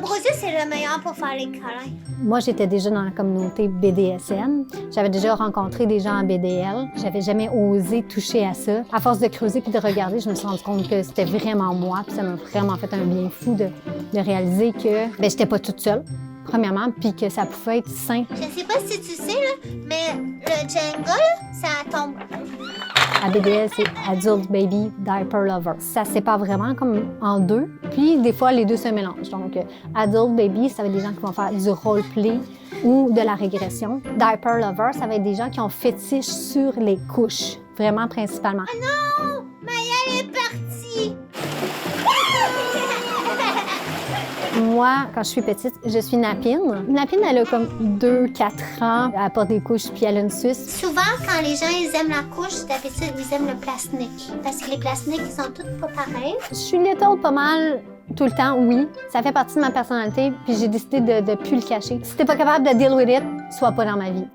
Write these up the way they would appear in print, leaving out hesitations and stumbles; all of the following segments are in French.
Ambrosia, c'est le meilleur pour faire les câlins. Moi, j'étais déjà dans la communauté BDSM. J'avais déjà rencontré des gens en BDL. J'avais jamais osé toucher à ça. À force de creuser puis de regarder, je me suis rendu compte que c'était vraiment moi. Puis ça m'a vraiment fait un bien fou de réaliser que j'étais pas toute seule, premièrement, puis que ça pouvait être sain. Je sais pas si tu sais, là, mais le Jenga, là, ça tombe. ABDL, c'est Adult Baby Diaper Lover. Ça se sépare vraiment comme en deux, puis des fois, les deux se mélangent. Donc, Adult Baby, ça va être des gens qui vont faire du roleplay ou de la régression. Diaper Lover, ça va être des gens qui ont fétiche sur les couches, vraiment principalement. Ah non! Maya est partie! Moi, quand je suis petite, je suis Napine. Napine, elle a comme 2-4 ans. Elle porte des couches puis elle a une suce. Souvent, quand les gens ils aiment la couche, d'habitude, ils aiment le plastique. Parce que les plastiques, ils sont tous pas pareils. Je suis little pas mal tout le temps, oui. Ça fait partie de ma personnalité, puis j'ai décidé de plus le cacher. Si t'es pas capable de deal with it, sois pas dans ma vie.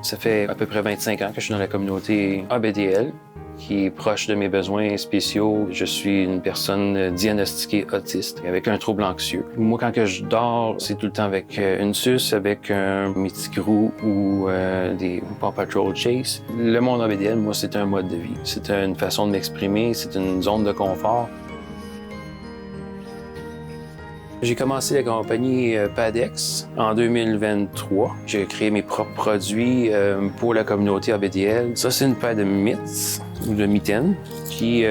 Ça fait à peu près 25 ans que je suis dans la communauté ABDL, qui est proche de mes besoins spéciaux. Je suis une personne diagnostiquée autiste avec un trouble anxieux. Moi, quand que je dors, c'est tout le temps avec une suce, avec un Mitigrou ou des Paw Patrol Chase. Le monde ABDL, moi, c'est un mode de vie. C'est une façon de m'exprimer, c'est une zone de confort. J'ai commencé la compagnie Padex en 2023. J'ai créé mes propres produits pour la communauté ABDL. Ça, c'est une paire de mitts ou de mitaines qui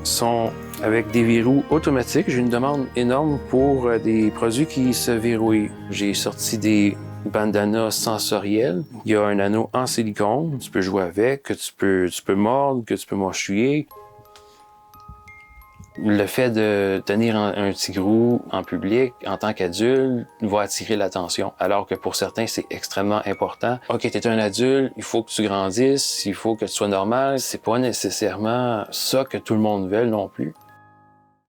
sont avec des verrous automatiques. J'ai une demande énorme pour des produits qui se verrouillent. J'ai sorti des bandanas sensoriels. Il y a un anneau en silicone. Tu peux jouer avec, que tu peux mordre, que tu peux mâchouiller. Le fait de tenir un tigrou en public, en tant qu'adulte, va attirer l'attention. Alors que pour certains, c'est extrêmement important. OK, t'es un adulte, il faut que tu grandisses, il faut que tu sois normal. C'est pas nécessairement ça que tout le monde veut non plus.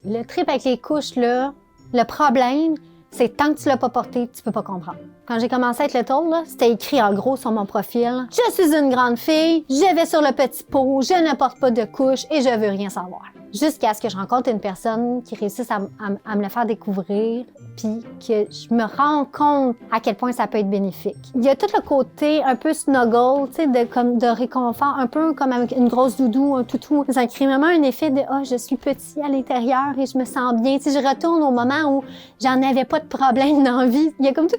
Le trip avec les couches, là, le problème, c'est tant que tu l'as pas porté, tu peux pas comprendre. Quand j'ai commencé à être little, là, c'était écrit en gros sur mon profil. Je suis une grande fille, je vais sur le petit pot, je ne porte pas de couche et je veux rien savoir. Jusqu'à ce que je rencontre une personne qui réussisse à me le faire découvrir, puis que je me rends compte à quel point ça peut être bénéfique. Il y a tout le côté un peu snuggle, tu sais, de réconfort, un peu comme avec une grosse doudou, un toutou. Ça crée vraiment un effet de « Ah, je suis petit à l'intérieur et je me sens bien ». Tu sais, je retourne au moment où j'en avais pas de problème dans la vie. Il y a comme tout...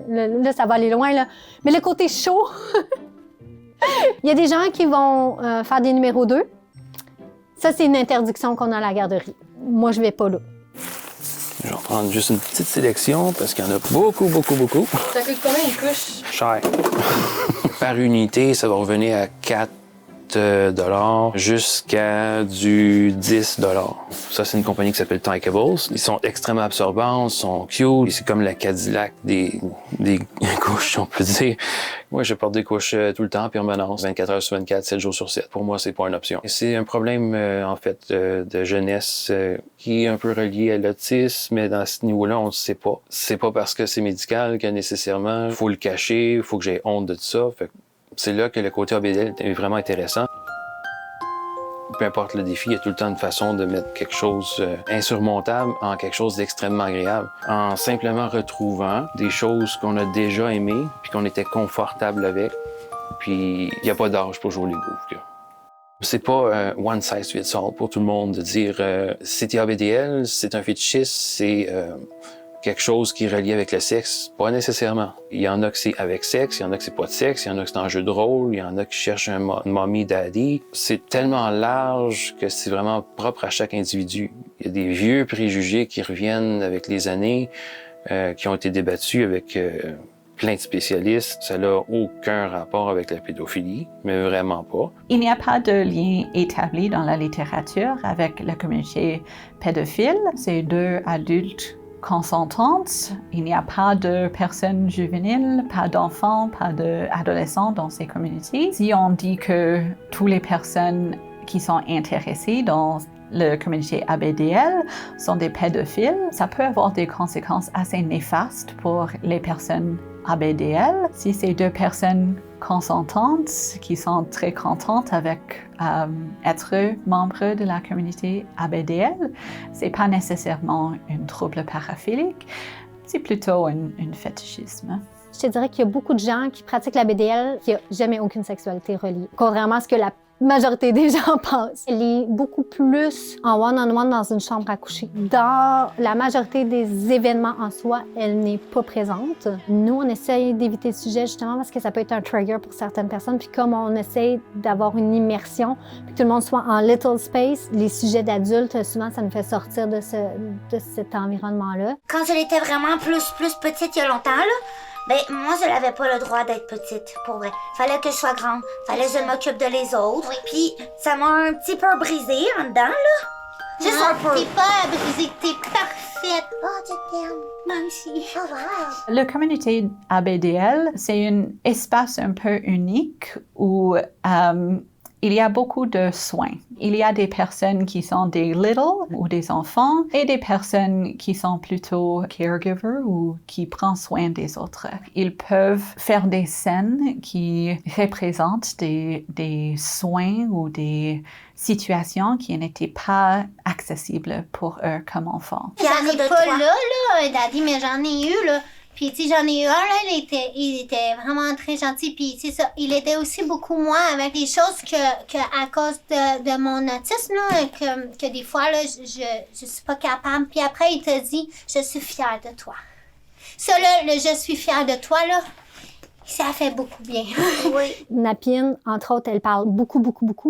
là, ça va aller loin, là. Mais le côté chaud... Il y a des gens qui vont faire des numéros 2. Ça, c'est une interdiction qu'on a à la garderie. Moi, je vais pas là. Je vais en prendre juste une petite sélection parce qu'il y en a beaucoup, beaucoup, beaucoup. Ça coûte combien une couche? Cher. Par unité, ça va revenir à 4 jusqu'à du 10 $. Ça, c'est une compagnie qui s'appelle Tykables. Ils sont extrêmement absorbants, ils sont cute. C'est comme la Cadillac des couches, on peut dire. Moi, je porte des couches tout le temps en permanence, 24 heures sur 24, 7 jours sur 7. Pour moi, c'est pas une option. C'est un problème, en fait, de jeunesse qui est un peu relié à l'autisme, mais dans ce niveau-là, on ne sait pas. C'est pas parce que c'est médical que nécessairement, il faut le cacher, il faut que j'ai honte de tout ça. Fait que c'est là que le côté ABDL est vraiment intéressant. Peu importe le défi, il y a tout le temps une façon de mettre quelque chose insurmontable en quelque chose d'extrêmement agréable. En simplement retrouvant des choses qu'on a déjà aimées puis qu'on était confortable avec. Puis il n'y a pas d'âge pour jouer les bouffes. C'est pas one size fits all pour tout le monde de dire c'est ABDL, c'est un fétichiste, c'est quelque chose qui est relié avec le sexe, pas nécessairement. Il y en a que c'est avec sexe, il y en a que c'est pas de sexe, il y en a que c'est en jeu de rôle, il y en a qui cherchent un mommy daddy. C'est tellement large que c'est vraiment propre à chaque individu. Il y a des vieux préjugés qui reviennent avec les années, qui ont été débattus avec plein de spécialistes. Ça n'a aucun rapport avec la pédophilie, mais vraiment pas. Il n'y a pas de lien établi dans la littérature avec la communauté pédophile. C'est deux adultes consentantes. Il n'y a pas de personnes juvéniles, pas d'enfants, pas d'adolescents dans ces communautés. Si on dit que toutes les personnes qui sont intéressées dans la communauté ABDL sont des pédophiles, ça peut avoir des conséquences assez néfastes pour les personnes ABDL. Si ces deux personnes consentantes, qui sont très contentes avec être membre de la communauté ABDL. C'est pas nécessairement un trouble paraphilique, c'est plutôt un fétichisme. Je te dirais qu'il y a beaucoup de gens qui pratiquent la BDL qui n'ont jamais aucune sexualité reliée, contrairement à ce que la majorité des gens pensent. Elle est beaucoup plus en one-on-one dans une chambre à coucher. Dans la majorité des événements en soi, elle n'est pas présente. Nous, on essaye d'éviter le sujet justement parce que ça peut être un trigger pour certaines personnes. Puis comme on essaye d'avoir une immersion, puis que tout le monde soit en little space, les sujets d'adultes, souvent, ça nous fait sortir de cet environnement-là. Quand elle était vraiment plus petite il y a longtemps, là, ben, moi, je n'avais pas le droit d'être petite, pour vrai. Fallait que je sois grande. Fallait que je m'occupe de les autres. Oui. Puis, ça m'a un petit peu brisé en dedans, là. Juste un peu. T'es pas brisée, t'es parfaite. Oh, je t'aime. Moi aussi. Oh, wow. La communauté ABDL, c'est un espace un peu unique où il y a beaucoup de soins. Il y a des personnes qui sont des little ou des enfants et des personnes qui sont plutôt caregivers ou qui prennent soin des autres. Ils peuvent faire des scènes qui représentent des soins ou des situations qui n'étaient pas accessibles pour eux comme enfants. J'en ai de pas toi. là, Daddy, mais j'en ai eu, là. Puis, tu sais, j'en ai eu un, là, il était vraiment très gentil. Puis, c'est ça, il était aussi beaucoup moins avec des choses que à cause de mon autisme, là, que des fois, là, je suis pas capable. Puis après, il te dit, je suis fière de toi. Ça, là, le je suis fière de toi, là, ça fait beaucoup bien. Oui. Napine, entre autres, elle parle beaucoup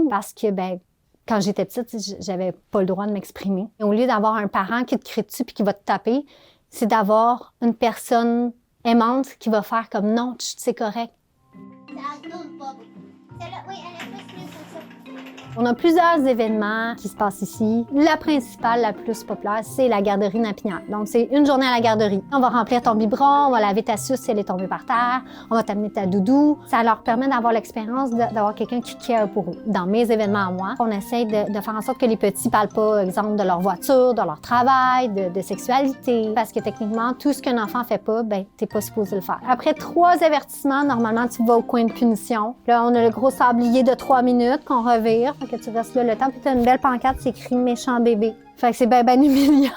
parce que, ben, quand j'étais petite, j'avais pas le droit de m'exprimer. Au lieu d'avoir un parent qui te crie dessus puis qui va te taper, c'est d'avoir une personne aimante qui va faire comme non, c'est correct. Celle-là, oui, elle est plus ça. On a plusieurs événements qui se passent ici. La principale, la plus populaire, c'est la garderie Napinière. Donc, c'est une journée à la garderie. On va remplir ton biberon, on va laver ta suce si elle est tombée par terre, on va t'amener ta doudou. Ça leur permet d'avoir l'expérience d'avoir quelqu'un qui care pour eux. Dans mes événements à moi, on essaie de faire en sorte que les petits parlent pas, exemple, de leur voiture, de leur travail, de sexualité. Parce que techniquement, tout ce qu'un enfant fait pas, ben, t'es pas supposé le faire. Après 3 avertissements, normalement, tu vas au coin de punition. Là, on a le gros sablier de 3 minutes qu'on revire. Fait que tu restes là le temps, puis t'as une belle pancarte, c'est écrit « méchant bébé ». Fait que c'est ben humiliant.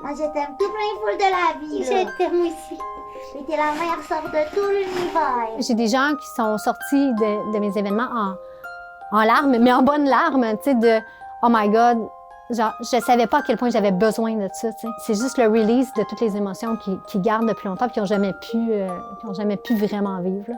Moi, je t'aime tout plein full de la vie, là. Je t'aime aussi. Et t'es la meilleure sorte de tout l'univers. J'ai des gens qui sont sortis de mes événements en larmes, mais en bonnes larmes, tu sais, de « oh my God ». Genre, je savais pas à quel point j'avais besoin de ça, tu sais. C'est juste le release de toutes les émotions qui gardent depuis longtemps puis qui ont jamais pu vraiment vivre, là.